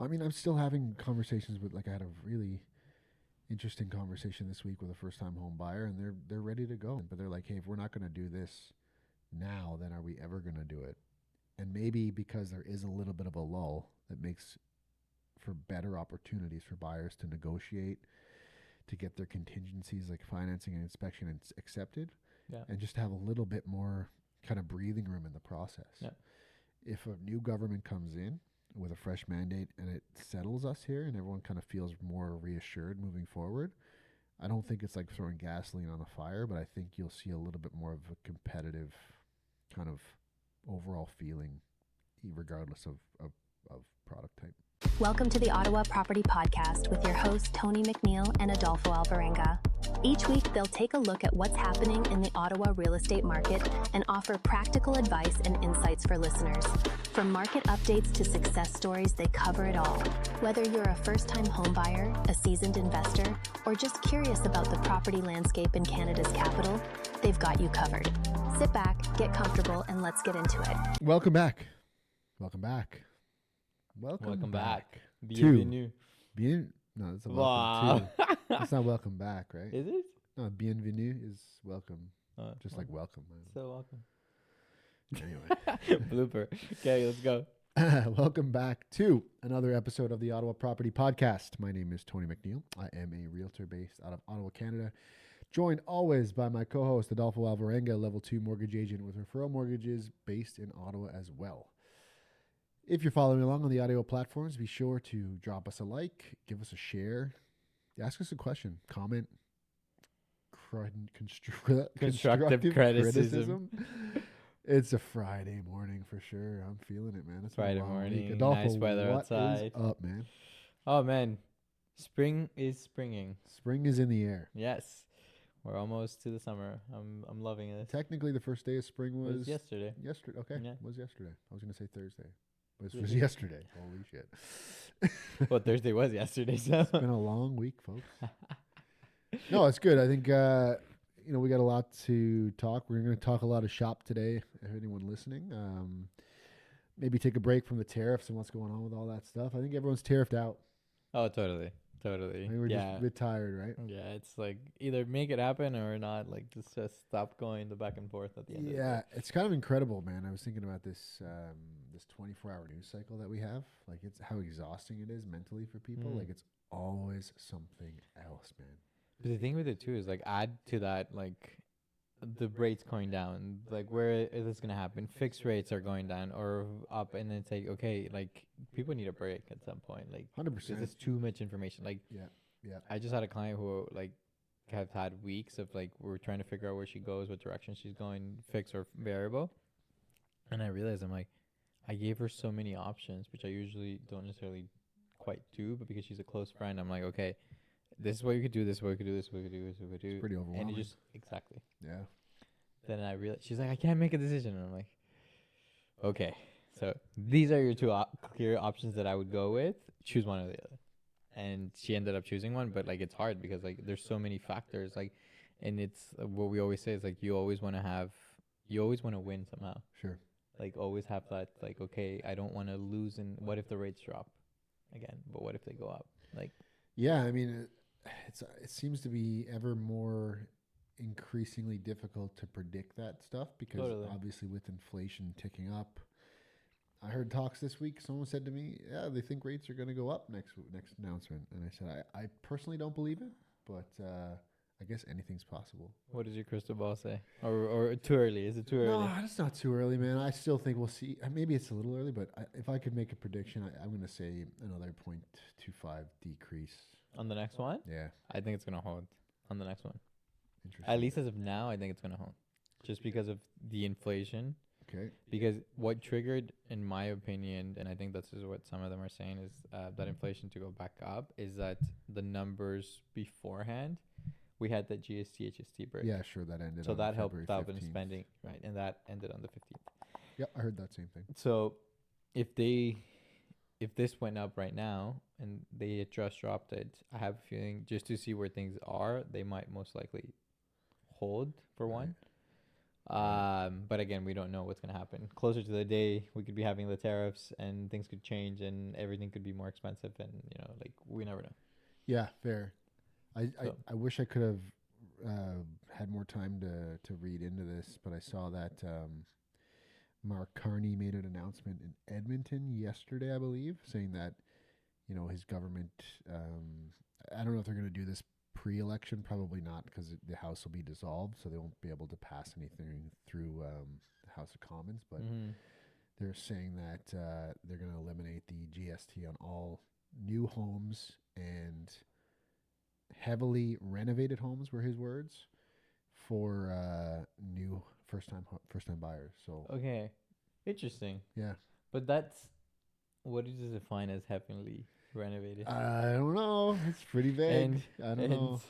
I mean, I'm still having conversations with, like, I had a really interesting conversation this week with a first-time home buyer, and they're ready to go. But they're like, hey, if we're not going to do this now, then are we ever going to do it? And maybe because there is a little bit of a lull that makes for better opportunities for buyers to negotiate, to get their contingencies like financing and inspection accepted, and just have a little bit more kind of breathing room in the process. Yeah. If a new government comes in with a fresh mandate and it settles us here and everyone kind of feels more reassured moving forward, I don't think it's like throwing gasoline on the fire, but I think you'll see a little bit more of a competitive kind of overall feeling regardless of product type. Welcome to the Ottawa Property Podcast with your hosts Tony McNeil and Adolfo Alvarenga. Each week, they'll take a look at what's happening in the Ottawa real estate market and offer practical advice and insights for listeners. From market updates to success stories, they cover it all. Whether you're a first-time homebuyer, a seasoned investor, or just curious about the property landscape in Canada's capital, they've got you covered. Sit back, get comfortable, and let's get into it. Welcome back. Welcome back. Bienvenue. No, it's a welcome to. It's not welcome back, right? Is it? No, bienvenue is welcome. Just like welcome. So welcome. Anyway. Blooper. Okay, let's go. Welcome back to another episode of the Ottawa Property Podcast. My name is Tony McNeil. I am a realtor based out of Ottawa, Canada. Joined always by my co-host, Adolfo Alvarenga, level 2 mortgage agent with referral mortgages based in Ottawa as well. If you're following along on the audio platforms, be sure to drop us a like, give us a share, ask us a question, comment, constructive criticism. It's a Friday morning for sure. I'm feeling it, man. It's Friday morning. Adolfo, nice weather what outside. is up, man? Oh, man. Spring is springing. Spring is in the air. Yes. We're almost to the summer. I'm loving it. Technically, the first day of spring was yesterday. Yesterday. Okay. Yeah. It was yesterday. I was going to say Thursday. This was yesterday. Holy shit. Well, Thursday was yesterday, so. It's been a long week, folks. No, it's good. I think, we got a lot to talk. We're going to talk a lot of shop today, if anyone listening. Maybe take a break from the tariffs and what's going on with all that stuff. I think everyone's tariffed out. Oh, totally. I mean, we're just a bit tired, right? Yeah, it's like either make it happen or not. Like just stop going the back and forth at the end of the day. Yeah, it's kind of incredible, man. I was thinking about this 24-hour news cycle that we have. Like, it's how exhausting it is mentally for people. Like, it's always something else, man. But the thing with it too is like add to that like the rates going down. Like where is this gonna happen? Fixed rates are going down or up, and then it's like okay, like people need a break at some point. Like 100%. There's too much information. Like yeah. I just had a client who like have had weeks of like we're trying to figure out where she goes, what direction she's going, fixed or variable, and I realized I'm like I gave her so many options, which I usually don't necessarily quite do, but because she's a close friend, I'm like okay. This is what you could do, this is what you could do, this is what you could do, this is what you could do. It's pretty overwhelming. And it just, exactly. Yeah. Then I realized, she's like, I can't make a decision. And I'm like, okay. So these are your two clear options that I would go with. Choose one or the other. And she ended up choosing one, but like it's hard because like there's so many factors. Like, and it's what we always say is like you always want to win somehow. Sure. Like always have that like, okay, I don't want to lose. And what if the rates drop again? But what if they go up? Like, yeah, I mean, it seems to be ever more increasingly difficult to predict that stuff because obviously with inflation ticking up, I heard talks this week. Someone said to me, "Yeah, they think rates are going to go up next announcement," and I said, "I personally don't believe it, but I guess anything's possible." What does your crystal ball say? Or too early? Is it too early? No, it's not too early, man. I still think we'll see. Maybe it's a little early, but if I could make a prediction, I'm going to say another 0.25 decrease. On the next one? Yeah. I think it's going to hold on the next one. Interesting. At least as of now, I think it's going to hold. Just because of the inflation. Okay. Because what triggered, in my opinion, and I think that's just what some of them are saying, is that inflation to go back up, is that the numbers beforehand, we had that GST, HST break. Yeah, sure, that ended so on that February helped out 15th. in spending, right? And that ended on the 15th. Yeah, I heard that same thing. So if this went up right now and they had just dropped it, I have a feeling just to see where things are, they might most likely hold for one. But again, we don't know what's going to happen. Closer to the day, we could be having the tariffs and things could change and everything could be more expensive. And, like we never know. Yeah, fair. So- I wish I could have had more time to read into this, but I saw that Mark Carney made an announcement in Edmonton yesterday, I believe, saying that his government. I don't know if they're going to do this pre-election. Probably not, because the House will be dissolved, so they won't be able to pass anything through the House of Commons. But they're saying that they're going to eliminate the GST on all new homes and heavily renovated homes, were his words, for new first time buyers. So Okay. Interesting. yeah, But what does it define as heavily renovated? I don't know. It's pretty vague. I don't know.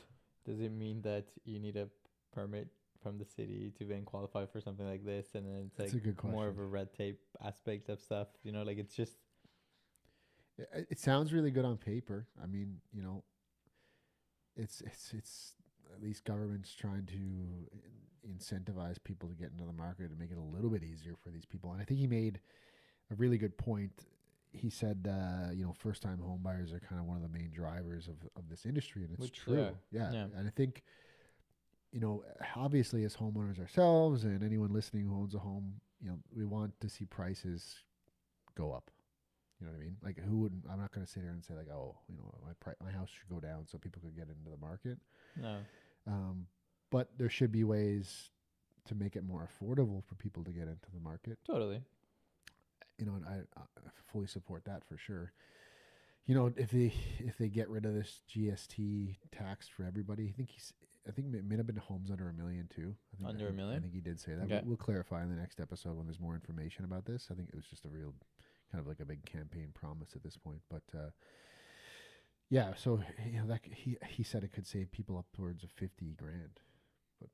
Does it mean that you need a permit from the city to then qualify for something like this? And then it's That's like a good more of question. a red tape aspect of stuff. Like it's just. It sounds really good on paper. I mean, it's at least government's trying to incentivize people to get into the market and make it a little bit easier for these people. And I think he made a really good point. He said, first time home buyers are kind of one of the main drivers of this industry, and it's true. Yeah. And I think, obviously as homeowners ourselves and anyone listening who owns a home, we want to see prices go up. You know what I mean? Like, who wouldn't? I'm not going to sit here and say like, oh, my house should go down so people could get into the market. No. But there should be ways to make it more affordable for people to get into the market. Totally. And I fully support that for sure. If they get rid of this GST tax for everybody, I think it may have been homes under $1 million too. Under $1 million? I think he did say that. Okay. We'll clarify in the next episode when there's more information about this. I think it was just a real kind of like a big campaign promise at this point. But yeah, so that he said it could save people upwards of $50,000. But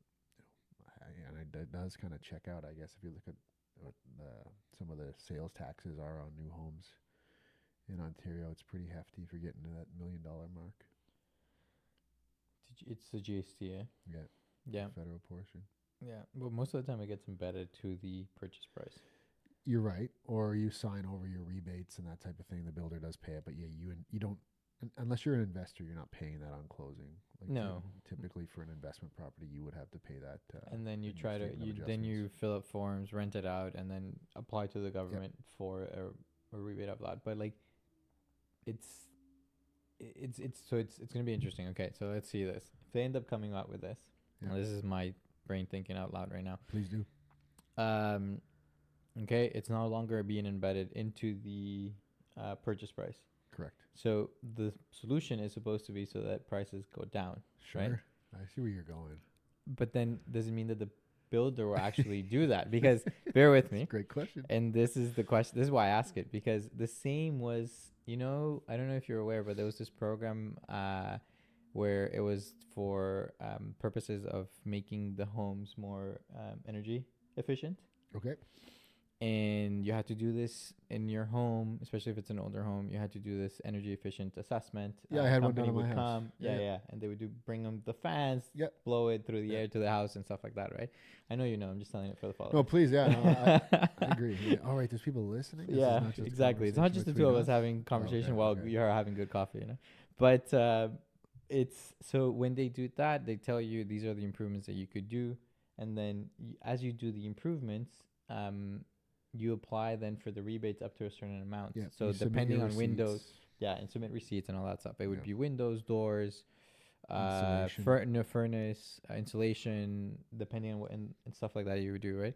and it does kind of check out, I guess, if you look at what some of the sales taxes are on new homes in Ontario. It's pretty hefty if you're getting to that $1 million mark. It's the GST, yeah? Yeah. Yeah. Federal portion. Yeah. But most of the time it gets embedded to the purchase price. You're right. Or you sign over your rebates and that type of thing. The builder does pay it, but yeah, you don't, unless you're an investor, you're not paying that on closing. Like No. Typically for an investment property, you would have to pay that. And then you in your try to statement of then you adjustments. fill up forms, rent it out, and then apply to the government for a rebate of that. But like, it's gonna be interesting. Okay, so let's see this. If they end up coming out with this, Yeah. now this is my brain thinking out loud right now. Please do. Okay, it's no longer being embedded into the purchase price. Correct. So the solution is supposed to be so that prices go down. Sure. Right? I see where you're going. But then does it mean that the builder will actually do that? Because bear with me. Great question. And this is the question. This is why I ask it, because the same was, I don't know if you're aware, but there was this program where it was for purposes of making the homes more energy efficient. Okay. And you had to do this in your home, especially if it's an older home. You had to do this energy efficient assessment. Yeah, I had one company done in my would house. come, yeah, and they would bring them the fans, Yep. blow it through the Yep. air to the house and stuff like that, right? I know you know. I'm just telling it for the followers. No, please, yeah. No, I agree. Yeah. All right, there's people listening. This is Yeah, not just a exactly. It's not just the two conversation of us between having conversation okay, while okay. you're having good coffee, But it's so when they do that, they tell you these are the improvements that you could do, and then as you do the improvements, you apply then for the rebates up to a certain amount. Yeah, So you submit depending your on windows, receipts. and submit receipts and all that stuff. It would Yeah. be windows, doors, Insulation. furnace, insulation, depending on what and stuff like that you would do, right?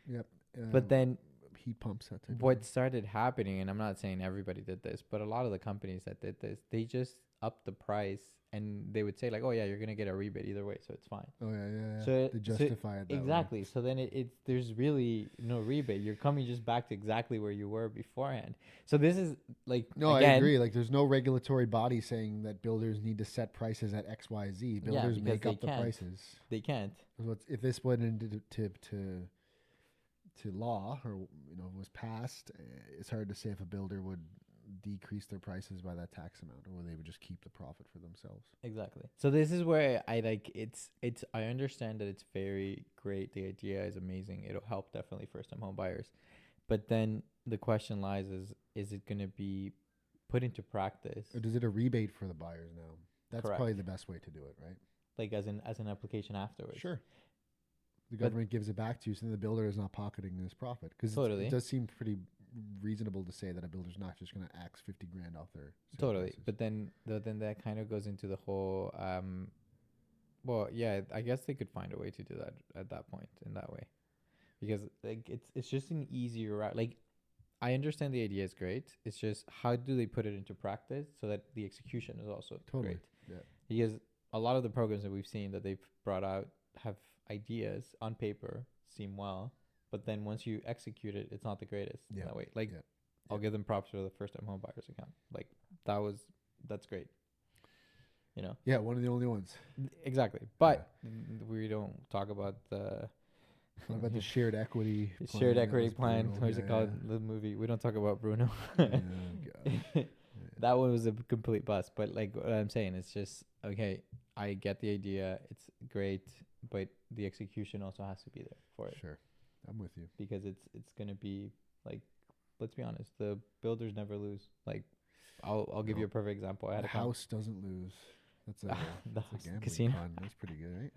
Yep. But then heat pumps, that type what of thing. started happening, and I'm not saying everybody did this, but a lot of the companies that did this, they just upped the price, and they would say like, oh yeah, you're gonna get a rebate either way, so it's fine. Oh yeah. So They justify it that way. exactly. So then it's there's really no rebate. You're coming just back to exactly where you were beforehand. So this is like No, again, I agree. Like, there's no regulatory body saying that builders need to set prices at X, Y, Z. Builders because make they up the can't. prices. They can't. If this went into to law or was passed, it's hard to say if a builder would decrease their prices by that tax amount, or they would just keep the profit for themselves. Exactly. So this is where I like it's I understand that it's very great. The idea is amazing. It'll help definitely first time home buyers. But then the question lies is it going to be put into practice? Or is it a rebate for the buyers now? That's Correct. probably the best way to do it, right? Like as an application afterwards. Sure. The But- government gives it back to you, so then the builder is not pocketing this profit. Because Totally. it does seem pretty reasonable to say that a builder's not just going to axe 50 grand off their sale Totally. prices. But then that kind of goes into the whole well, yeah, I guess they could find a way to do that at that point in that way. Because like it's just an easier route. Like I understand the idea is great. It's just how do they put it into practice so that the execution is also Totally. great. Yeah. Because a lot of the programs that we've seen that they've brought out have ideas on paper, seem well, but then once you execute it, it's not the greatest in Yeah. that way. Like Yeah. I'll give them props for the first time home buyers account. Like that's great. You know? Yeah, one of the only ones. Exactly. But we don't talk about the What about the shared equity the plan? shared That equity was plan. brutal. What's it called? The movie. We don't talk about Bruno. Yeah, God. That one was a complete bust. But like what I'm saying, it's just okay. I get the idea. It's great, but the execution also has to be there for it. Sure. I'm with you. Because it's gonna be like, let's be honest, the builders never lose. Like, I'll give you a perfect example. I had The a house doesn't lose. That's a, The that's house a gambling casino. pun. That's pretty good,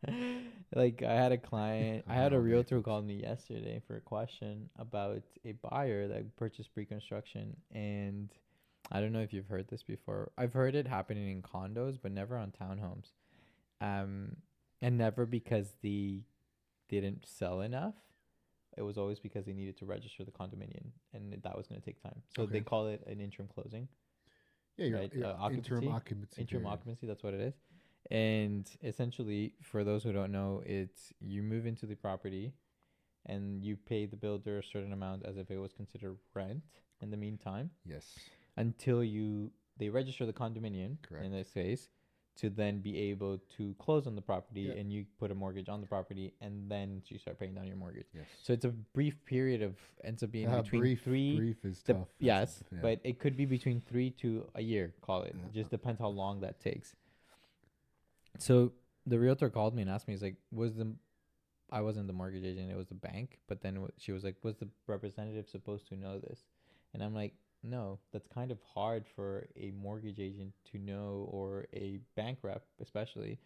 right? Like I had a client, I I'm had not a all day, realtor folks. call me yesterday for a question about a buyer that purchased pre-construction, and I don't know if you've heard this before. I've heard it happening in condos, but never on townhomes, and never because they didn't sell enough. It was always because they needed to register the condominium, and that was going to take time. So they Okay. call it an interim closing. Yeah, you're, Right, you're interim occupancy. Interim period. occupancy, that's what it is. And essentially, for those who don't know, it's you move into the property and you pay the builder a certain amount as if it was considered rent in the meantime Yes. until they register the condominium Correct. in this case to then be able to close on the property, Yeah. and you put a mortgage on the property and then you start paying down your mortgage. Yes. So it's a brief period of ends up being between brief, three brief is the- tough. yes, Yeah. but it could be between 3 to a year, call it. Yeah. It just depends how long that takes. So the realtor called me and asked me, he's like, I wasn't the mortgage agent, it was the bank. But then she was like, was the representative supposed to know this? And I'm like, no, that's kind of hard for a mortgage agent to know, or a bank rep especially,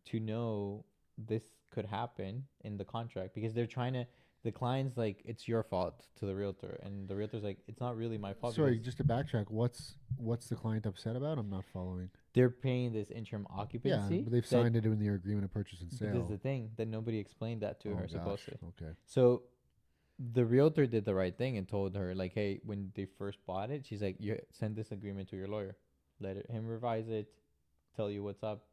to know this could happen in the contract, because they're trying to, the client's like, it's your fault to the realtor, and the realtor's like, it's not really my fault. Sorry, because just to backtrack, what's the client upset about? I'm not following. they're paying this interim Yeah, occupancy. but they've signed it in the agreement of purchase and But sale. this is the thing that nobody explained that to Oh, her supposedly. gosh. Okay. So the realtor did the right thing and told her, like, hey, when they first bought it, she's like, you send this agreement to your lawyer, him revise it, tell you what's up,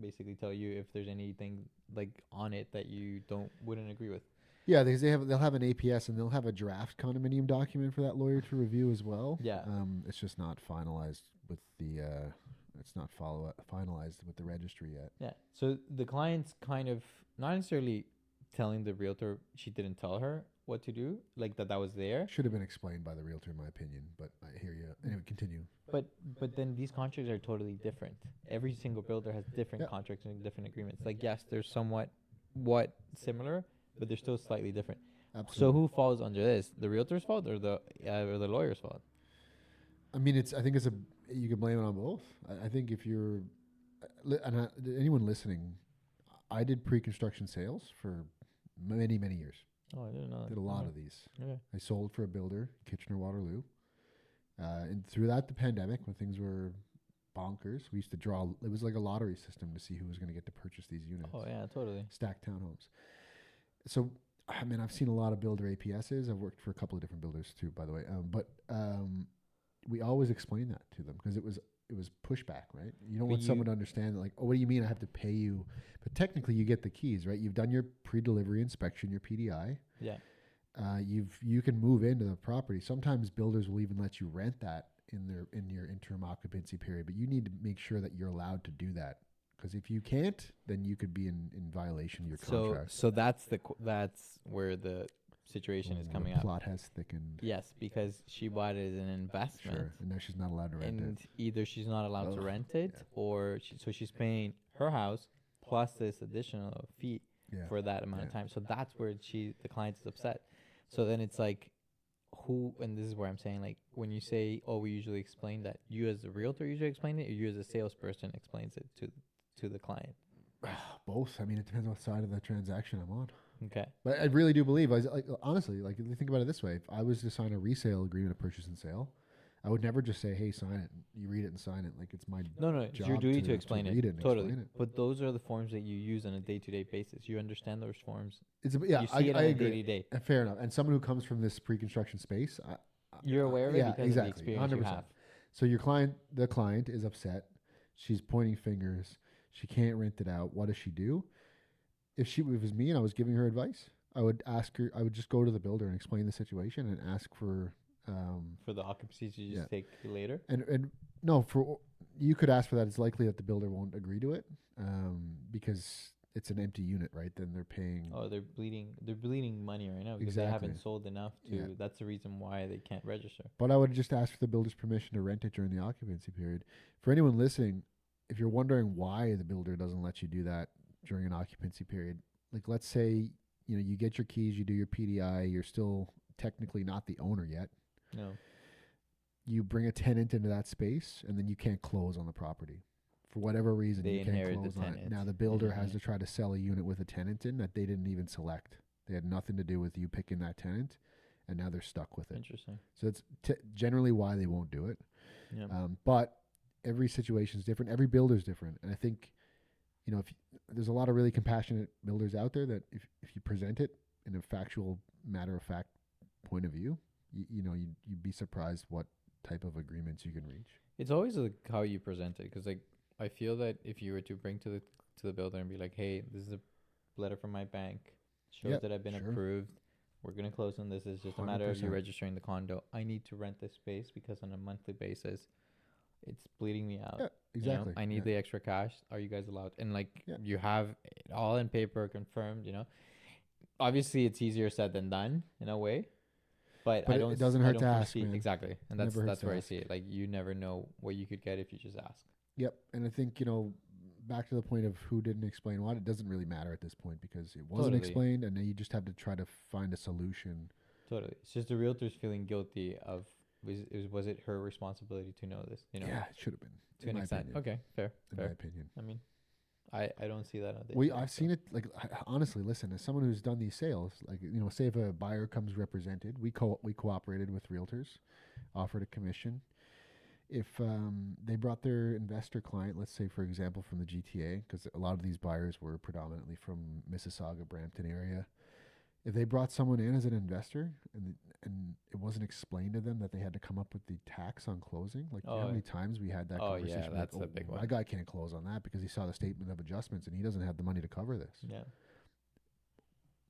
basically tell you if there's anything like on it that you wouldn't agree with. Yeah, because they'll have an APS and they'll have a draft condominium document for that lawyer to review as well. Yeah. It's just not finalized with the finalized with the registry yet. Yeah. So the client's kind of not necessarily telling the realtor, she didn't tell her what to do, like that was there. Should have been explained by the realtor, in my opinion. But I hear you. Anyway, continue. But then these contracts are totally different. Every single builder has different Yeah. contracts and different agreements. Like, yes, they're somewhat similar, but they're still slightly different. Absolutely. So who falls under this? The realtor's fault or the lawyer's fault? I mean, I think you can blame it on both. I think if you're, anyone listening, I did pre-construction sales for many, many years. Oh, I didn't know that. Did a lot of these. Okay. I sold for a builder, Kitchener-Waterloo. And throughout the pandemic, when things were bonkers, we used to draw. It was like a lottery system to see who was going to get to purchase these units. Oh, yeah, totally. Stacked townhomes. So, I mean, I've seen a lot of builder APSs. I've worked for a couple of different builders too, by the way. But we always explain that to them because it was pushback, right? You don't But want someone to understand that, like, oh, what do you mean I have to pay you? But technically, you get the keys, right? You've done your pre-delivery inspection, your PDI. Yeah. You can move into the property. Sometimes builders will even let you rent that in your interim occupancy period, but you need to make sure that you're allowed to do that. Because if you can't, then you could be in violation of your contract. So that's where situation is the coming up. plot has thickened. Yes, because she bought it as an investment. Sure, and now she's not allowed to rent And it. either she's not allowed to Ugh, rent it, yeah. or so she's paying her house plus this additional fee Yeah. for that amount of Yeah. time. So that's where the client is upset. So then it's like, and this is where I'm saying, like, when you say, oh, we usually explain that, you as a realtor usually explain it, or you as a salesperson explains it to the client? Both. I mean, it depends what side of the transaction I'm on. Okay. But I really do believe, honestly, like, if you think about it this way, if I was to sign a resale agreement of purchase and sale, I would never just say, hey, sign it. You read it and sign it. Like, it's my No, it's your job duty to explain read it. and Totally. explain it. But those are the forms that you use on a day-to-day basis. You understand those forms. Yeah, You see it I on a agree. day-to-day. Fair enough. And someone who comes from this pre-construction space, You're aware of it because of the experience you 100%. have. So the client is upset. She's pointing fingers. She can't rent it out. What does she do? If it was me and I was giving her advice, I would ask her. I would just go to the builder and explain the situation and ask for. For the occupancies, you just take later. And no, you could ask for that. It's likely that the builder won't agree to it, because it's an empty unit, right? Then they're paying. Oh, they're bleeding money right now because they haven't sold enough to. Yeah. That's the reason why they can't register. But I would just ask for the builder's permission to rent it during the occupancy period. For anyone listening, if you're wondering why the builder doesn't let you do that during an occupancy period, like, let's say, you get your keys, you do your PDI, you're still technically not the owner yet. No. You bring a tenant into that space, and then you can't close on the property. For whatever reason, They you can't inherit the close on it. tenant. Now, the builder has to try to sell a unit with a tenant in that they didn't even select. They had nothing to do with you picking that tenant, and now they're stuck with it. Interesting. So it's generally why they won't do it. Yeah. But every situation is different. Every builder is different. And I think, there's a lot of really compassionate builders out there that if you present it in a factual, matter-of-fact point of view, you'd be surprised what type of agreements you can reach. It's always like how you present it, because like I feel that if you were to bring to the builder and be like, hey, this is a letter from my bank, shows that I've been approved. We're gonna close on this. It's just a matter of you 100%. registering the condo. I need to rent this space because on a monthly basis, it's bleeding me out. Yeah, exactly. I need the extra cash. Are you guys allowed? And like you have it all in paper confirmed. Obviously it's easier said than done in a way. But I don't. It doesn't hurt to ask, man. Exactly, and that's where I ask. see it. Like, you never know what you could get if you just ask. Yep, and I think back to the point of who didn't explain what. It doesn't really matter at this point because it wasn't explained, and then you just have to try to find a solution. Totally, it's just the realtor's feeling guilty of was it her responsibility to know this? Yeah, it should have been to an extent. Okay, fair. In my opinion, I mean, I don't see that on the. I've seen it. Like, honestly, listen, as someone who's done these sales, like, say if a buyer comes represented, we cooperated with realtors, offered a commission. If they brought their investor client, let's say for example from the GTA, because a lot of these buyers were predominantly from Mississauga, Brampton area. If they brought someone in as an investor and it wasn't explained to them that they had to come up with the tax on closing, like, how many times we had that conversation? Yeah, that's a big one. My guy can't close on that because he saw the statement of adjustments and he doesn't have the money to cover this. Yeah.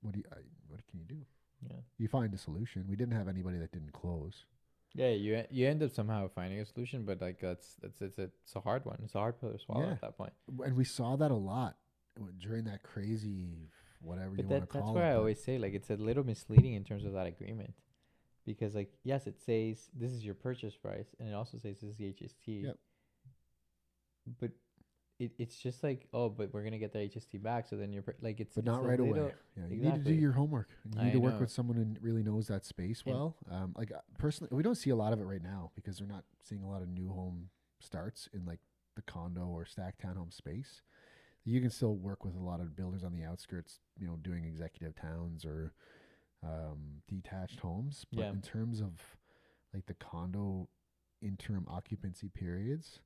What can you do? Yeah. You find a solution. We didn't have anybody that didn't close. Yeah, you end up somehow finding a solution, but like it's a hard one. It's a hard pill to swallow at that point. And we saw that a lot during that crazy whatever you want to call it. That's why I always say, like, it's a little misleading in terms of that agreement, because like, yes, it says this is your purchase price, and it also says this is the HST. Yep. But it's just like, oh, but we're gonna get the HST back, so then you're but it's not right away. Yeah, you need to do your homework. You need to work with someone who really knows that space well. Like, personally, we don't see a lot of it right now because we're not seeing a lot of new home starts in like the condo or stacked townhome space. You can still work with a lot of builders on the outskirts, doing executive towns or detached homes. But in terms of like the condo interim occupancy periods,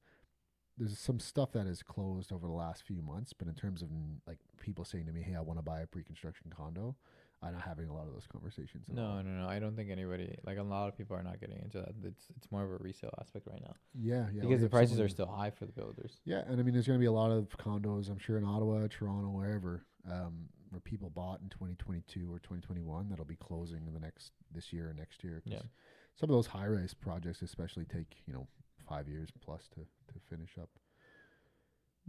there's some stuff that has closed over the last few months. But in terms of like people saying to me, hey, I want to buy a pre-construction condo, I'm not having a lot of those conversations. No. I don't think anybody, like, a lot of people are not getting into that. It's more of a resale aspect right now. Yeah. Because the prices are still high for the builders. Yeah, and I mean, there's going to be a lot of condos, I'm sure, in Ottawa, Toronto, wherever, where people bought in 2022 or 2021 that'll be closing in this year or next year. Yeah. Some of those high-rise projects especially take 5 years plus to finish up.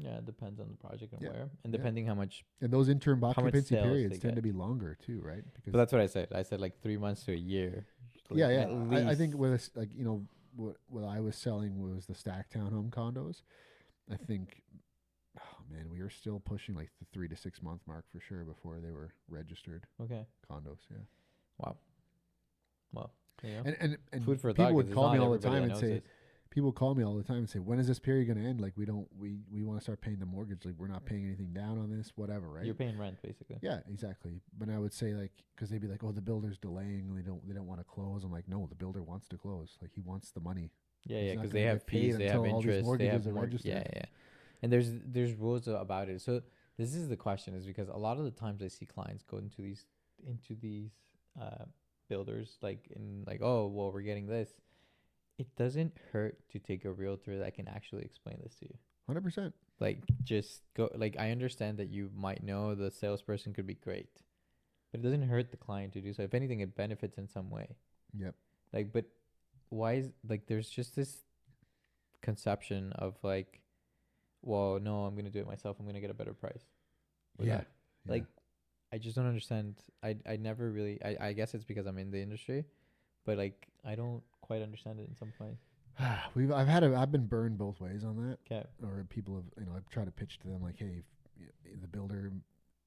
Yeah, it depends on the project and Yeah. where, and Yeah. depending how much. And those interim much occupancy sales periods they tend to get. be longer too, right? Because But that's what I said. I said like 3 months to a year. yeah, Like, yeah. at I think least. with us, like what I was selling was the stacked townhome condos. I think, oh man, we were still pushing like the 3 to 6 month mark for sure before they were registered Okay. condos. Yeah. Wow. Well, you know, And food for people thought. would 'Cause it's call me not all the everybody time that and knows say, this. people call me all the time and say, when is this period going to end? Like we want to start paying the mortgage. Like we're not paying anything down on this, whatever, right? You're paying rent basically. Yeah, exactly. But I would say like, because they'd be like, oh, the builder's delaying. And they don't want to close. I'm like, no, the builder wants to close. Like he wants the money. Yeah, He's yeah, not because gonna they have get paid fees, they have until all these interest, they have mortgages are registered. Yeah, yeah. And there's rules about it. So this is the question, is because a lot of the times I see clients go into these builders like in like, oh well, we're getting this. It doesn't hurt to take a realtor that can actually explain this to you. 100%. Like just go. Like I understand that you might know the salesperson could be great, but it doesn't hurt the client to do so. If anything, it benefits in some way. Yep. Like, but why is like there's just this conception of like, well, no, I'm gonna do it myself. I'm gonna get a better price. with Yeah. that. Like, I just don't understand. I never really. I guess it's because I'm in the industry, but like I don't quite understand it in some point. I've been burned both ways on that. Okay. Or people have, I've tried to pitch to them like, hey, if the builder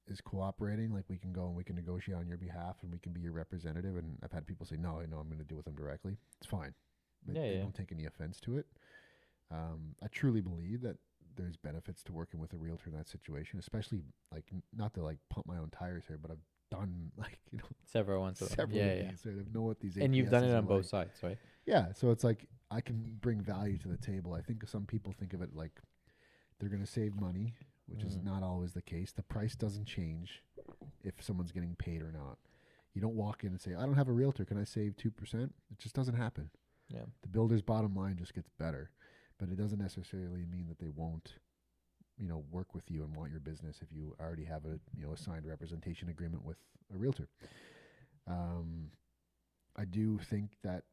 is cooperating, like we can go and we can negotiate on your behalf and we can be your representative. And I've had people say, no, I'm going to deal with them directly. It's fine. But they don't take any offense to it. I truly believe that there's benefits to working with a realtor in that situation, especially like not to like pump my own tires here, but I've done like, several ones. several of these. So I know what these And you've done APSs it are on both like. sides, right? Yeah, so it's like I can bring value to the table. I think some people think of it like they're going to save money, which is not always the case. The price doesn't change if someone's getting paid or not. You don't walk in and say, I don't have a realtor. Can I save 2%? It just doesn't happen. Yeah. The builder's bottom line just gets better, but it doesn't necessarily mean that they won't, work with you and want your business if you already have a signed representation agreement with a realtor. I do think that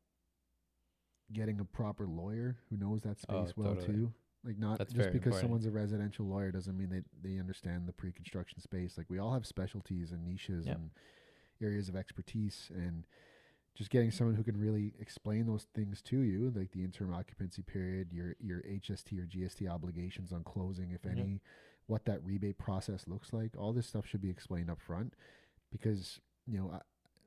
getting a proper lawyer who knows that space well too, like not That's just because important. someone's a residential lawyer doesn't mean they understand the pre-construction space. Like we all have specialties and niches and areas of expertise, and just getting someone who can really explain those things to you, like the interim occupancy period, your HST or GST obligations on closing, if any, what that rebate process looks like. All this stuff should be explained up front because,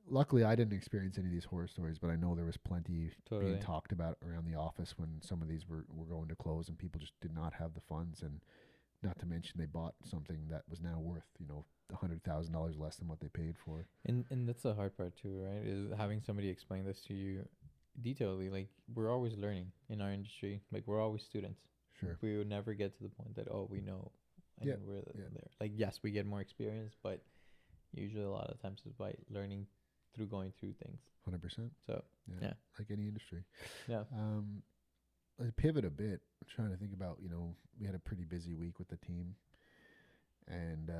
luckily I didn't experience any of these horror stories, but I know there was plenty being talked about around the office when some of these were going to close and people just did not have the funds, and not to mention they bought something that was now worth, $100,000 less than what they paid for. And that's the hard part too, right? Is having somebody explain this to you detailedly. Like we're always learning in our industry. Like we're always students. Sure. We would never get to the point that we know and we're there. Like yes, we get more experience, but usually a lot of times it's by learning through going through things. 100%. So yeah, like any industry. Yeah. Let's pivot a bit. I'm trying to think about, we had a pretty busy week with the team, and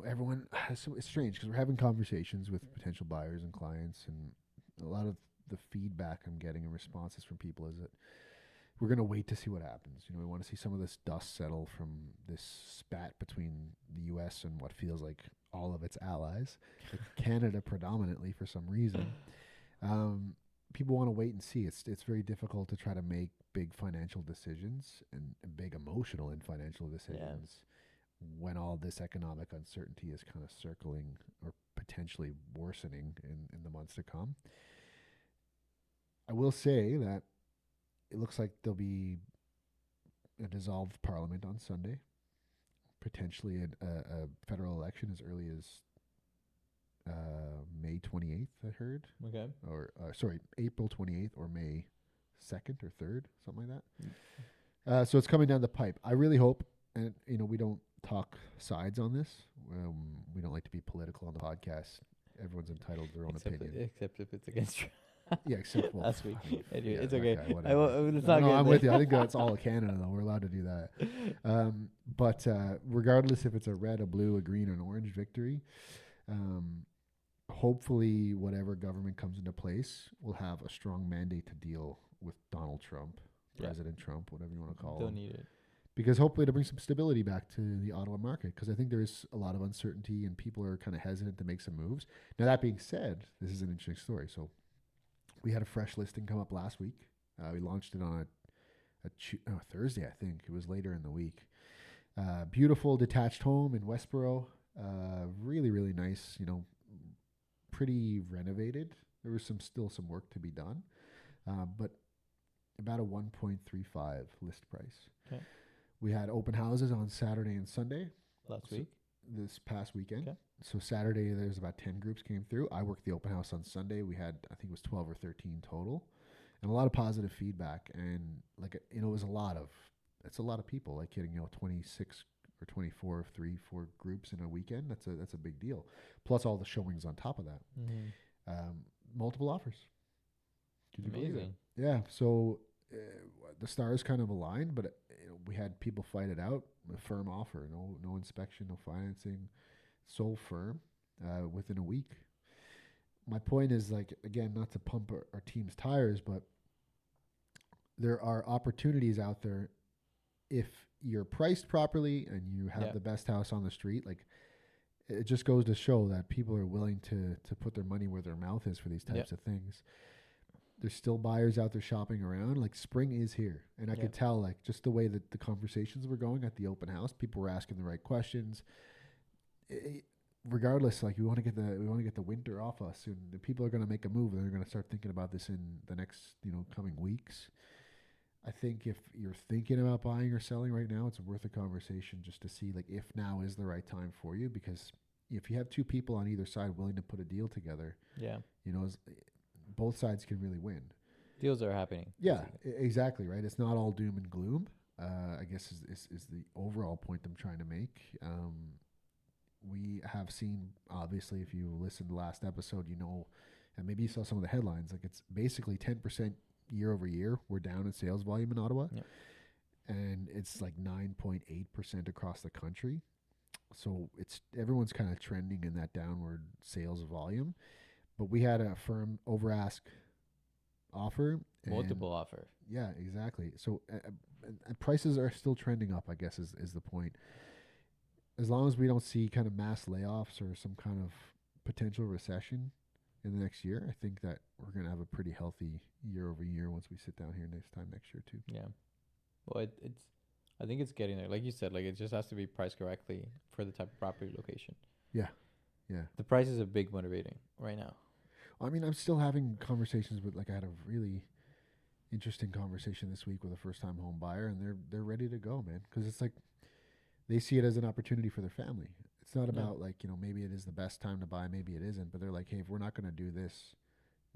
everyone. It's strange because we're having conversations with potential buyers and clients, and a lot of the feedback I'm getting and responses from people is that we're going to wait to see what happens. We want to see some of this dust settle from this spat between the U.S. and what feels like all of its allies, like Canada predominantly for some reason. People want to wait and see. It's very difficult to try to make big financial decisions and big emotional and financial decisions when all this economic uncertainty is kind of circling or potentially worsening in the months to come. I will say that it looks like there'll be a dissolved parliament on Sunday, potentially a federal election as early as May 28th, I heard. Okay. Or, April 28th or May 2nd or 3rd, something like that. So it's coming down the pipe. I really hope, and, we don't talk sides on this. We don't like to be political on the podcast. Everyone's entitled to their own opinion. Except if it's against you. Yeah, except last week. Anyway, it's that okay. guy, whatever. I'm with you. I think that's all Canada, though. We're allowed to do that. But regardless if it's a red, a blue, a green, or an orange victory, hopefully whatever government comes into place will have a strong mandate to deal with Donald Trump, President Trump, whatever you want to call him. Don't need it. because hopefully to bring some stability back to the Ottawa market, because I think there is a lot of uncertainty and people are kind of hesitant to make some moves. Now, that being said, this is an interesting story. So we had a fresh listing come up last week. We launched it on a Thursday, I think. It was later in the week. Beautiful detached home in Westboro. Really, really nice, pretty renovated. There was still some work to be done, but about a 1.35 list price. Okay. We had open houses on Saturday and Sunday. Last week? This past weekend. Okay. So Saturday, there's about 10 groups came through. I worked the open house on Sunday. We had, I think it was 12 or 13 total, and a lot of positive feedback. And it was it's a lot of people, 26 or 24 of 3-4 groups in a weekend. That's a big deal. Plus all the showings on top of that. Mm-hmm. Multiple offers. Could you believe it? Amazing. Yeah. So the stars kind of aligned, but we had people fight it out. A firm offer, no inspection, no financing, sold firm within a week. My point is, again, not to pump our team's tires, but there are opportunities out there if you're priced properly and you have the best house on the street. It just goes to show that people are willing to put their money where their mouth is for these types of things. There's still buyers out there shopping around. Spring is here. And I could tell, just the way that the conversations were going at the open house, people were asking the right questions. Regardless, we want to get the winter off us, and the people are going to make a move, and they're going to start thinking about this in the next, coming weeks. I think if you're thinking about buying or selling right now, it's worth a conversation just to see if now is the right time for you, because if you have two people on either side willing to put a deal together, both sides can really win. Deals are happening. Yeah, exactly, right? It's not all doom and gloom, I guess is the overall point I'm trying to make. We have seen, obviously, if you listened to last episode, and maybe you saw some of the headlines, it's basically 10% year over year. We're down in sales volume in Ottawa, and it's 9.8% across the country. So everyone's kind of trending in that downward sales volume. But we had a firm over ask offer. Multiple offer. Yeah, exactly. So prices are still trending up, I guess, is the point. As long as we don't see kind of mass layoffs or some kind of potential recession in the next year, I think that we're going to have a pretty healthy year over year once we sit down here next year too. Yeah. Well, I think it's getting there. Like you said, it just has to be priced correctly for the type of property location. Yeah. Yeah. The price is a big motivating right now. I mean, I'm still having conversations with, I had a really interesting conversation this week with a first-time home buyer, and they're ready to go, man, because it's they see it as an opportunity for their family. It's not about maybe it is the best time to buy, maybe it isn't, but they're hey, if we're not going to do this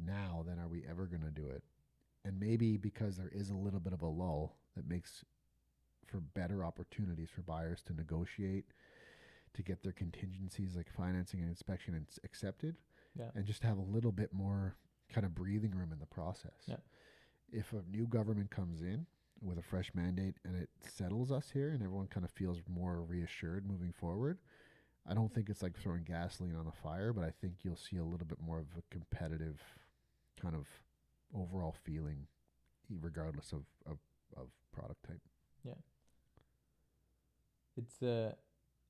now, then are we ever going to do it? And maybe because there is a little bit of a lull, that makes for better opportunities for buyers to negotiate, to get their contingencies like financing and inspection accepted, and just have a little bit more kind of breathing room in the process. Yeah. If a new government comes in with a fresh mandate and it settles us here and everyone kind of feels more reassured moving forward, I don't think it's throwing gasoline on a fire, but I think you'll see a little bit more of a competitive kind of overall feeling, regardless of product type. Yeah.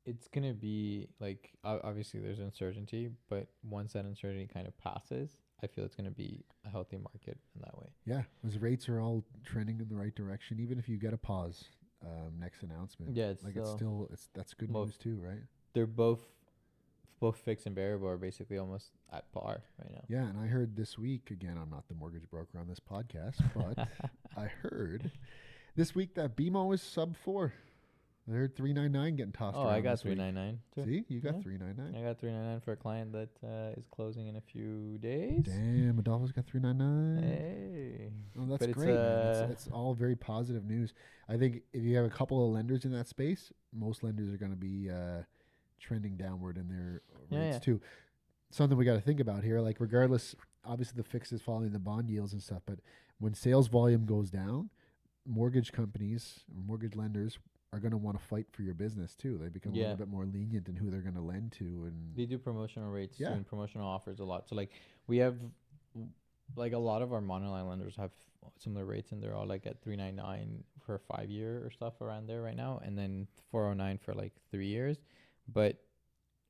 It's going to be obviously there's uncertainty, but once that uncertainty kind of passes, I feel it's going to be a healthy market in that way. Yeah, because rates are all trending in the right direction. Even if you get a pause next announcement, that's good news too, right? They're both fixed and variable are basically almost at par right now. Yeah, and I heard this week, again, I'm not the mortgage broker on this podcast, but I heard this week that BMO is sub 4. I heard 399 getting tossed around. Oh, I got 399 too. See, you got 399. I got 399 for a client that is closing in a few days. Damn, Adolfo's got 399. Hey, oh, that's great. Man. It's all very positive news. I think if you have a couple of lenders in that space, most lenders are going to be trending downward in their rates too. Something we got to think about here. Regardless, obviously the fix is following the bond yields and stuff, but when sales volume goes down, mortgage companies, mortgage lenders are going to want to fight for your business too. They become a little bit more lenient in who they're going to lend to, and they do promotional rates and promotional offers a lot. So we have like a lot of our monoline lenders have similar rates, and they're all like at 399 for a 5 year or stuff around there right now, and then 409 for like 3 years. But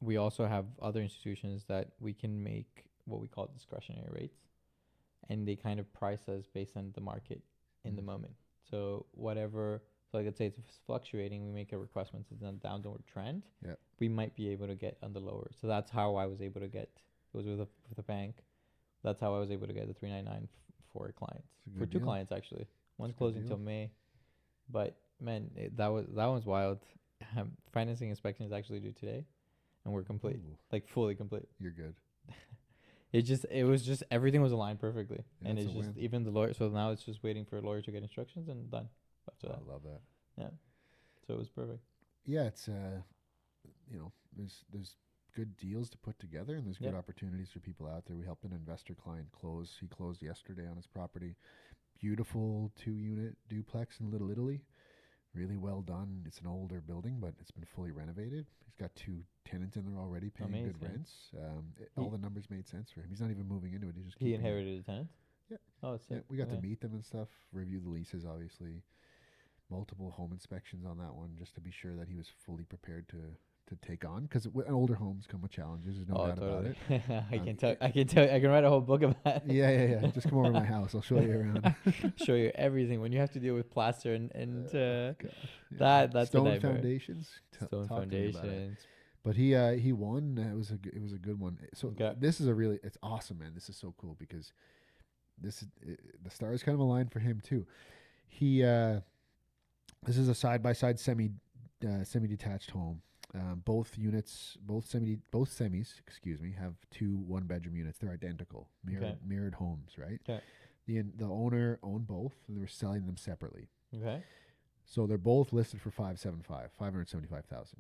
we also have other institutions that we can make what we call discretionary rates, and they kind of price us based on the market in the moment. So whatever, so like let's say it's fluctuating, we make a request once it's in a downward trend. Yeah. We might be able to get on the lower. So that's how I was able to get. It was with a bank. That's how I was able to get the 399 for clients, for two clients actually. One's closing till May, but man, that one's wild. Financing inspection is actually due today, and we're complete, like fully complete. You're good. It was just everything was aligned perfectly, Yeah, and it's just even the lawyer. So now it's just waiting for a lawyer to get instructions and done. After that, I love that. Yeah, so it was perfect. Yeah, it's there's good deals to put together, and there's good opportunities for people out there. We helped an investor client close. He closed yesterday on his property. Beautiful 2-unit duplex in Little Italy. Really well done. It's an older building, but it's been fully renovated. He's got 2 tenants in there already paying good rents. All the numbers made sense for him. He's not even moving into it. He inherited a tenant? Yeah. Oh, it's we got to meet them and stuff, review the leases, obviously. Multiple home inspections on that one just to be sure that he was fully prepared to take on, because older homes come with challenges. There's no doubt about it. I can write a whole book about it. Yeah. Just come over to my house. I'll show you around. Show you everything. When you have to deal with plaster and that's stone foundations. Stone foundations. But he won. It was a good one. So this is it's awesome, man. This is so cool because the stars kind of aligned for him too. He this is a side-by-side semi-detached home. Both semis, have 2 1-bedroom units. They're identical, mirrored homes, right? Okay. The owner owned both, and they were selling them separately. Okay. So they're both listed for $575,000.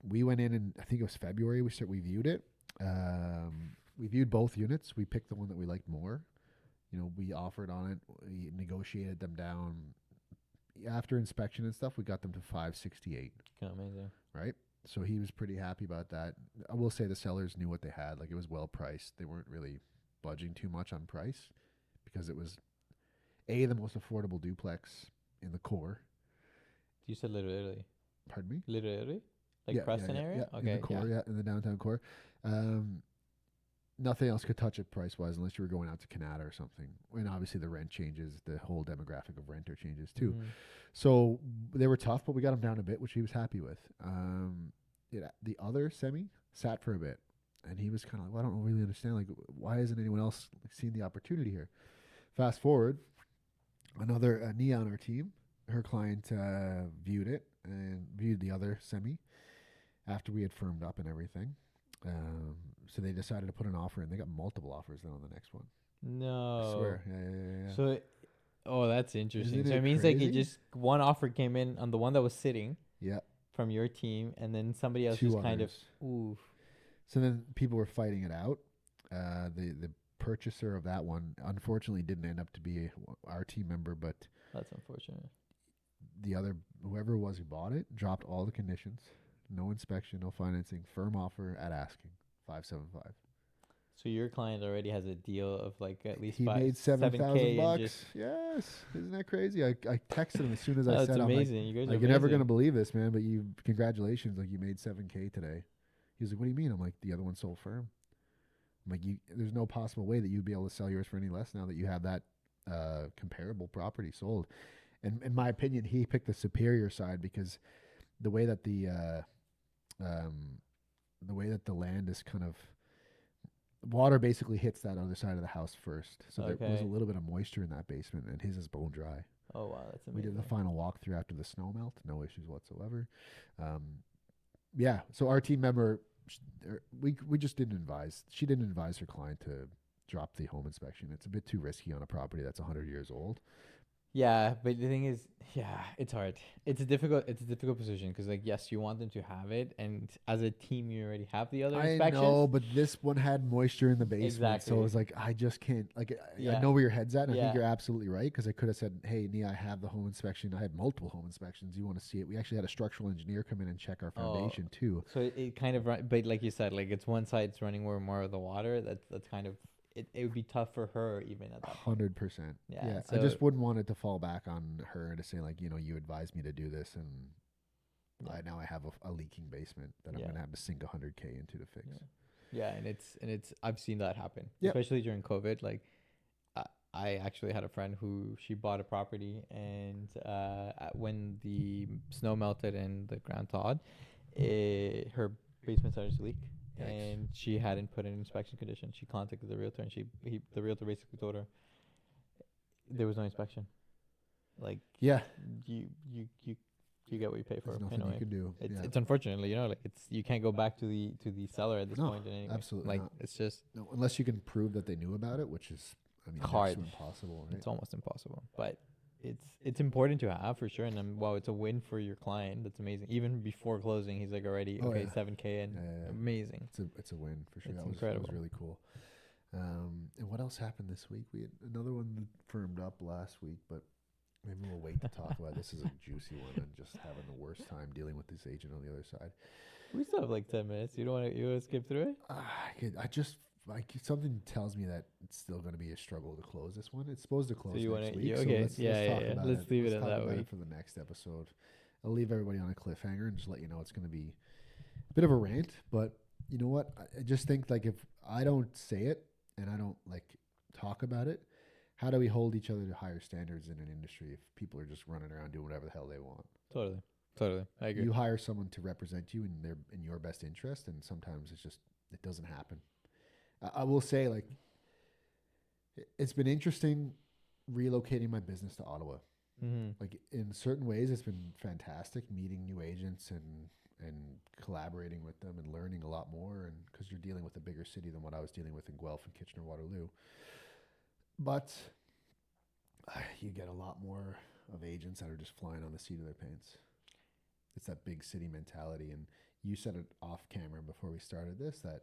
We went in, and I think it was February. We viewed it. We viewed both units. We picked the one that we liked more. We offered on it. We negotiated them down. After inspection and stuff, we got them to $568. Amazing. Right? So he was pretty happy about that. I will say the sellers knew what they had. Like, it was well priced. They weren't really budging too much on price because it was the most affordable duplex in the core. You said Little Italy. Pardon me? Little Italy? Like Preston area? Yeah, okay. In the core, in the downtown core. Nothing else could touch it price-wise unless you were going out to Canada or something. And obviously the rent changes. The whole demographic of renter changes too. Mm-hmm. So they were tough, but we got them down a bit, which he was happy with. The other semi sat for a bit, and he was kind of like, well, I don't really understand. Like, why isn't anyone else seeing the opportunity here? Fast forward, another Nia on our team, her client viewed it and viewed the other semi after we had firmed up and everything. So they decided to put an offer in. They got multiple offers then on the next one. No. I swear. Yeah. So, that's interesting. Isn't so it means crazy? like one offer came in on the one that was sitting. Yeah. From your team, and then somebody else 2 just others. kind of. Oof. So then people were fighting it out. The purchaser of that one unfortunately didn't end up to be our team member, but that's unfortunate. The other, whoever it was who bought it, dropped all the conditions. No inspection, no financing, firm offer at asking, $575. So your client already has a deal of like at least he made $7,000. Yes, isn't that crazy? I texted him as soon as I said, "That's amazing. I'm you guys are you're amazing. never gonna believe this, man. But congratulations, like you made $7,000 today." He was like, "What do you mean?" I'm like, "The other one sold firm." I'm like, "There's no possible way that you'd be able to sell yours for any less now that you have that comparable property sold." And in my opinion, he picked the superior side because the way that the land is kind of, water basically hits that other side of the house first. So there was a little bit of moisture in that basement, and his is bone dry. Oh, wow. That's amazing. We did the final walkthrough after the snow melt. No issues whatsoever. So our team member, we just didn't advise. She didn't advise her client to drop the home inspection. It's a bit too risky on a property that's 100 years old. Yeah, but the thing is, it's hard. It's a difficult position because, like, yes, you want them to have it, and as a team, you already have the other inspections. I know, but this one had moisture in the basement, Exactly. So it was like, I just can't. Like, I know where your head's at, and I think you're absolutely right, because I could have said, "Hey, Nia, I have the home inspection. I had multiple home inspections. You want to see it?" We actually had a structural engineer come in and check our foundation too. So it kind of, but like you said, like it's one side it's running more of the water. That's kind of it would be tough for her even at that point. 100%. Yeah, Yeah. so I just wouldn't want it to fall back on her to say like, you advised me to do this, and Yeah. now I have a leaking basement that I'm Yeah. gonna have to sink 100K into to fix. Yeah, and it's I've seen that happen, Yep. especially during COVID. Like, I actually had a friend who she bought a property, and when the snow melted and the ground thawed, her basement started to leak, Yikes. and she hadn't put in inspection condition. She contacted the realtor, and the realtor basically told her there was no inspection. Like, Yeah. you get what you pay for. There's nothing you can do. It's unfortunately, like you can't go back to the seller at this No, point in any way. absolutely Like, not. it's just No, unless you can prove that they knew about it, which is, hard. next to impossible, right? It's almost impossible. But it's important to have for sure. And then, wow, it's a win for your client. That's amazing. Even before closing, he's like already Oh, okay, yeah. 7K and Yeah. amazing. It's a win for sure. It's That was incredible. really cool. And what else happened this week? We had another one that firmed up last week, but maybe we'll wait to talk about it. This is a juicy one, and just having the worst time dealing with this agent on the other side. We still have like 10 minutes. You want to skip through it? I just like, something tells me that it's still going to be a struggle to close this one. It's supposed to close you next wanna- week. yeah, So okay. let's Yeah, talk yeah. about Let's it. leave it Let's at talk that about week. it for the next episode. I'll leave everybody on a cliffhanger and just let you know it's going to be a bit of a rant. But you know what? I just think, like, if I don't say it and I don't like talk about it, how do we hold each other to higher standards in an industry if people are just running around doing whatever the hell they want? Totally. I agree. You hire someone to represent you in your best interest, and sometimes it doesn't happen. I will say, like, it's been interesting relocating my business to Ottawa. Mm-hmm. Like, in certain ways, it's been fantastic meeting new agents and collaborating with them and learning a lot more. And because you're dealing with a bigger city than what I was dealing with in Guelph and Kitchener-Waterloo, but you get a lot more of agents that are just flying on the seat of their pants. It's that big city mentality. And you said it off camera before we started this, that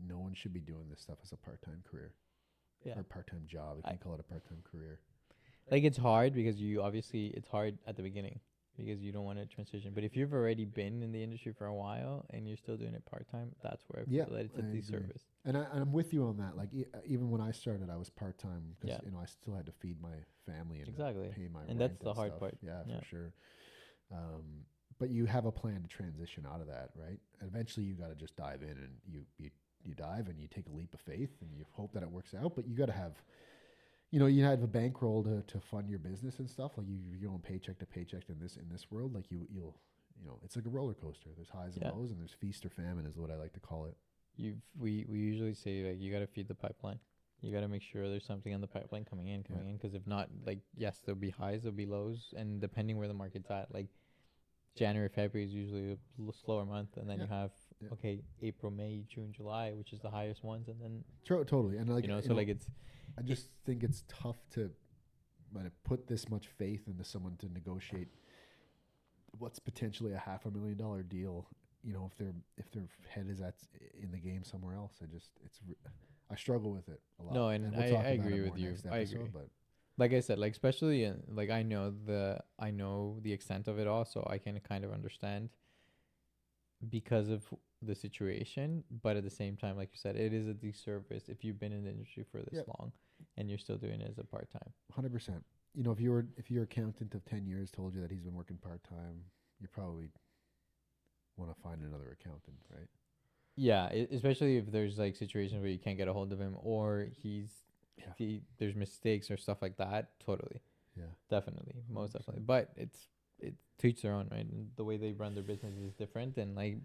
no one should be doing this stuff as a part-time career. Yeah. Or a part-time job. You can't call it a part-time career. Like, it's hard because it's hard at the beginning because you don't want to transition. But if you've already been in the industry for a while and you're still doing it part-time, that's where I feel that it's a disservice. And I'm with you on that. Like, even when I started, I was part-time because, Yeah. I still had to feed my family and Exactly. pay my rent. And that's the hard stuff. part. Yeah, Yeah. for sure. But you have a plan to transition out of that, right? And eventually you got to just dive in, and you dive and you take a leap of faith and you hope that it works out. But you got to have, you have a bankroll to fund your business and stuff. Like, you're going paycheck to paycheck in this world. Like, you'll it's like a roller coaster. There's highs and lows, and there's feast or famine is what I like to call it. We usually say, like, you got to feed the pipeline. You got to make sure there's something on the pipeline coming in. Because if not, like, yes, there'll be highs, there'll be lows, and depending where the market's at, like, January, February is usually a slower month, and then you have April, May, June, July, which is the highest ones, and then Totally. And like, it's. I just think it's tough to put this much faith into someone to negotiate what's potentially a $500,000 deal. If their head is in the game somewhere else. I struggle with it a lot. No, and we'll I talk about agree it with more you. next I episode, agree. But Like I said, like, especially like, I know the extent of it all, so I can kind of understand because of the situation. But at the same time, like you said, it is a disservice if you've been in the industry for this long and you're still doing it as a part-time. 100%. If your accountant of 10 years told you that he's been working part-time, you probably want to find another accountant, right? Yeah, especially if there's like situations where you can't get a hold of him, or there's mistakes or stuff like that. Totally. Yeah. Definitely. Most definitely. But it to each their own, right? And the way they run their business is different, and like,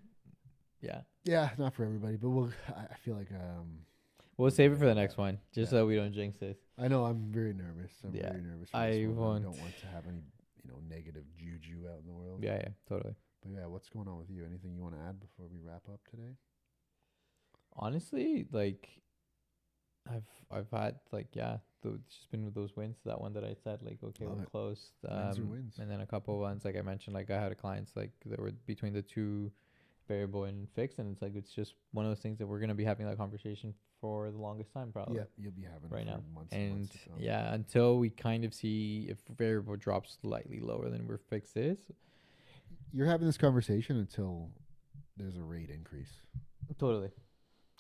Yeah, not for everybody, but I feel like we'll save it for the next one, just so we don't jinx this. I know I'm very nervous. I'm very nervous. For this one. I don't won't. want to have any, negative juju out in the world. Yeah, totally. But yeah, what's going on with you? Anything you want to add before we wrap up today? Honestly, like, I've had like it's just been with those wins. That one that I said, like, okay, Love we're it. close. Wins are wins. And then a couple ones, like I mentioned, like I had a clients like that were between the two variable and fixed, and it's like it's just one of those things that we're gonna be having that conversation for the longest time, probably. Yeah, you'll be having right it for now, months and months to come. until we kind of see if variable drops slightly lower than where fixed is. You're having this conversation until there's a rate increase. Totally.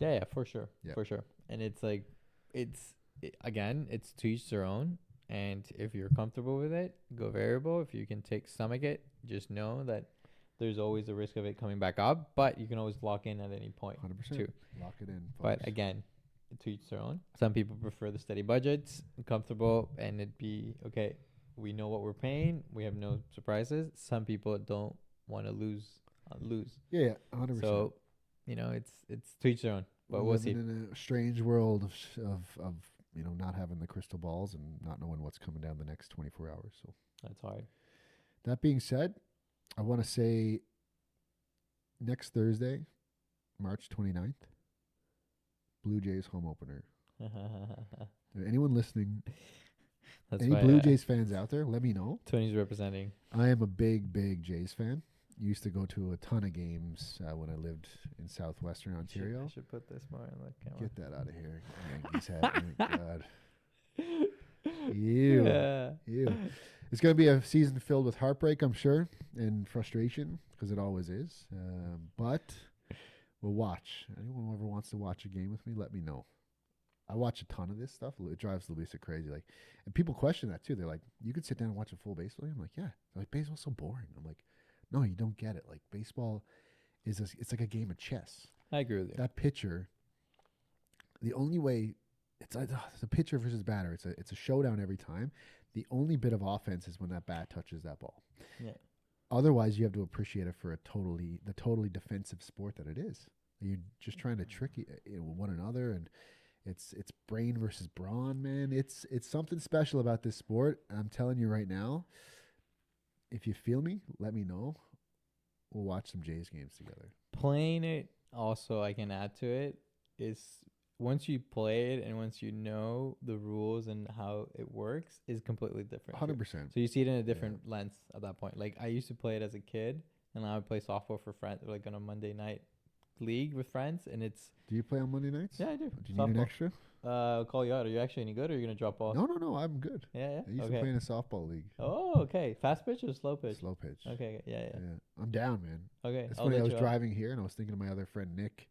Yeah, for sure. Yeah. For sure. And it's like, again, it's to each their own. And if you're comfortable with it, go variable. If you can stomach it, just know that there's always a risk of it coming back up, but you can always lock in at any point 100%. too. Lock it in, folks. But again, to each their own. Some people prefer the steady budgets, comfortable, and it'd be okay. We know what we're paying. We have no surprises. Some people don't want to lose. Yeah, 100%. So, it's to each their own. But We're we'll see. living in a strange world of not having the crystal balls and not knowing what's coming down the next 24 hours. So That's hard. that being said, I want to say next Thursday, March 29th, Blue Jays home opener. Anyone listening, That's any why, Blue Jays fans out there, let me know. Tony's representing. I am a big Jays fan. Used to go to a ton of games when I lived in southwestern Ontario. I should put this more in the camera. Get that out of here, Yankees hat. Oh my God. Ew. Yeah. Ew. It's going to be a season filled with heartbreak, I'm sure, and frustration, because it always is. But we'll watch. Anyone who ever wants to watch a game with me, let me know. I watch a ton of this stuff. It drives Louisa crazy. And people question that too. They're like, "You could sit down and watch a full baseball game?" I'm like, "Yeah." They're like, "Baseball's so boring." I'm like, "No, you don't get it. Like, baseball it's like a game of chess." I agree with you. That pitcher, the only way it's a pitcher versus batter. It's a showdown every time. The only bit of offense is when that bat touches that ball. Yeah. Otherwise, you have to appreciate it for the totally defensive sport that it is. You're just trying to trick one another, and it's brain versus brawn, man. It's something special about this sport. I'm telling you right now. If you feel me, let me know. We'll watch some Jays games together. Playing it also, I can add to it, is once you play it and once you know the rules and how it works is completely different. 100%. So you see it in a different lens at that point. Like I used to play it as a kid, and I would play softball for friends, like on a Monday night league with friends, and it's. Do you play on Monday nights? Yeah, I do. Do you need an extra? I'll call you out. Are you actually any good, or are you gonna drop off? No. I'm good. Yeah. I used to play in a softball league. Oh, okay. Fast pitch or slow pitch? Slow pitch. Okay. Yeah. I'm down, man. Okay. It's funny. I was driving here, and I was thinking of my other friend Nick.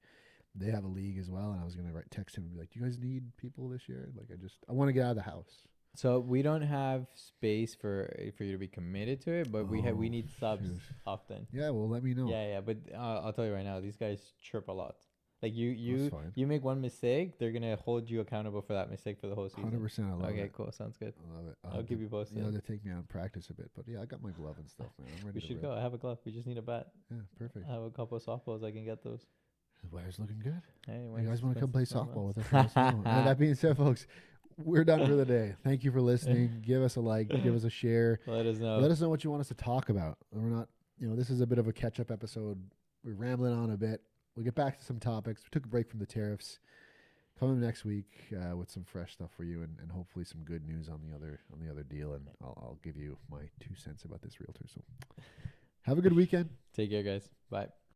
They have a league as well, and I was gonna text him and be like, "Do you guys need people this year?" Like, I want to get out of the house. So we don't have space for you to be committed to it, but we need subs often. Yeah, well, let me know. Yeah. But I'll tell you right now, these guys chirp a lot. Like you make one mistake, they're gonna hold you accountable for that mistake for the whole season. 100%. I love it. Okay, cool. Sounds good. I love it. I'll keep you posted. You know, they take me out and practice a bit, but yeah, I got my glove and stuff, man. I'm ready. We should go. I have a glove. We just need a bat. Yeah, perfect. I have a couple of softballs. I can get those. The weather's looking good. Hey, You guys want to come play softball with us? Let us know. And that being said, folks, we're done for the day. Thank you for listening. Give us a like. Give us a share. Let us know. Let us know what you want us to talk about. We're not, this is a bit of a catch-up episode. We're rambling on a bit. We'll get back to some topics. We took a break from the tariffs. Coming next week with some fresh stuff for you, and hopefully some good news on the other deal. And I'll give you my 2 cents about this realtor. So have a good weekend. Take care, guys. Bye.